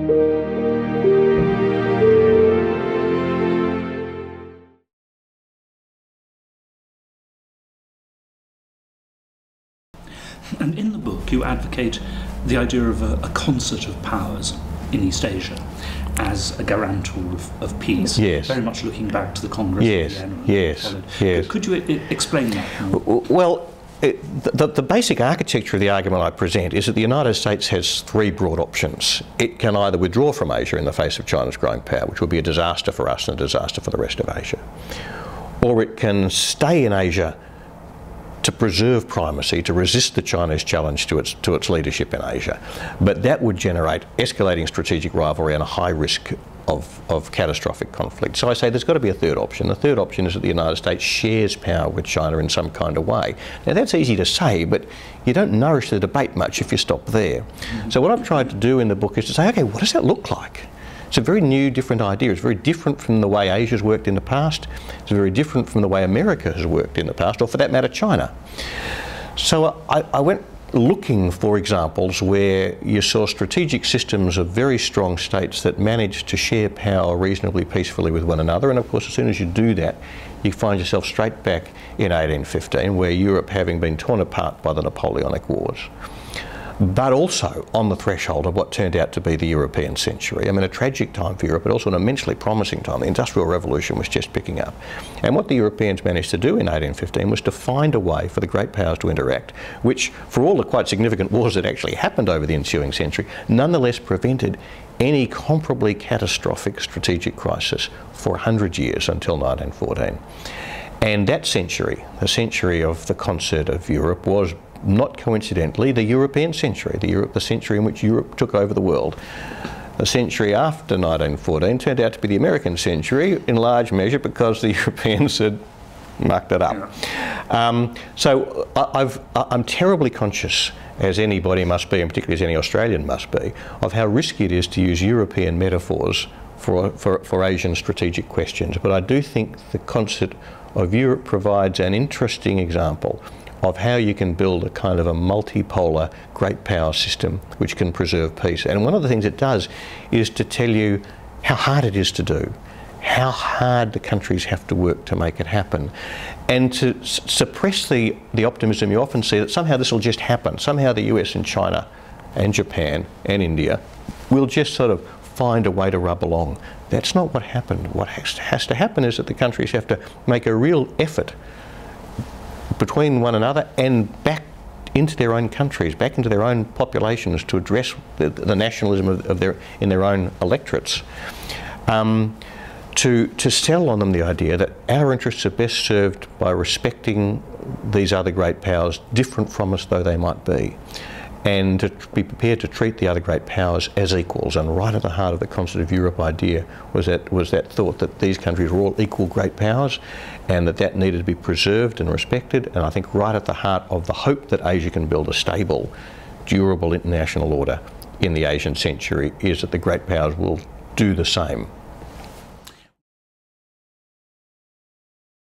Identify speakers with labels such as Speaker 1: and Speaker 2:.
Speaker 1: And in the book you advocate the idea of a concert of powers in East Asia as a guarantor of peace.
Speaker 2: Yes.
Speaker 1: Very much looking back to the Congress
Speaker 2: Yes,
Speaker 1: of Vienna.
Speaker 2: yes, yes.
Speaker 1: Could you explain that?
Speaker 2: Well, the basic architecture of the argument I present is that the United States has three broad options. It can either withdraw from Asia in the face of China's growing power, which would be a disaster for us and a disaster for the rest of Asia, or it can stay in Asia to preserve primacy, to resist the Chinese challenge to its leadership in Asia. But that would generate escalating strategic rivalry and a high risk of catastrophic conflict. So I say there's got to be a third option. The third option is that the United States shares power with China in some kind of way. Now that's easy to say, but you don't nourish the debate much if you stop there. So what I've tried to do in the book is to say, okay, what does that look like? It's a very new, different idea. It's very different from the way Asia's worked in the past. It's very different from the way America has worked in the past, or for that matter, China. So I went looking for examples where you saw strategic systems of very strong states that managed to share power reasonably peacefully with one another. And of course, as soon as you do that, you find yourself straight back in 1815, where Europe, having been torn apart by the Napoleonic Wars, but also on the threshold of what turned out to be the European century. I mean, a tragic time for Europe, but also an immensely promising time. The Industrial Revolution was just picking up. And what the Europeans managed to do in 1815 was to find a way for the great powers to interact, which, for all the quite significant wars that actually happened over the ensuing century, nonetheless prevented any comparably catastrophic strategic crisis for 100 years until 1914. And that century, the century of the concert of Europe, was not coincidentally the European century, the century in which Europe took over the world. The century after 1914 turned out to be the American century, in large measure because the Europeans had mucked it up. So I'm terribly conscious, as anybody must be, and particularly as any Australian must be, of how risky it is to use European metaphors for Asian strategic questions. But I do think the concert of Europe provides an interesting example of how you can build a kind of a multipolar great power system which can preserve peace. And one of the things it does is to tell you how hard it is to do, how hard the countries have to work to make it happen, and to suppress the optimism you often see that somehow this will just happen. Somehow the US and China and Japan and India will just sort of find a way to rub along. That's not what happened. What has to happen is that the countries have to make a real effort between one another and back into their own countries, back into their own populations to address the nationalism in their own electorates. To sell on them the idea that our interests are best served by respecting these other great powers, different from us though they might be, and to be prepared to treat the other great powers as equals. And right at the heart of the Concert of Europe idea was that thought that these countries were all equal great powers, and that needed to be preserved and respected. And I think right at the heart of the hope that Asia can build a stable, durable international order in the Asian century is that the great powers will do the same.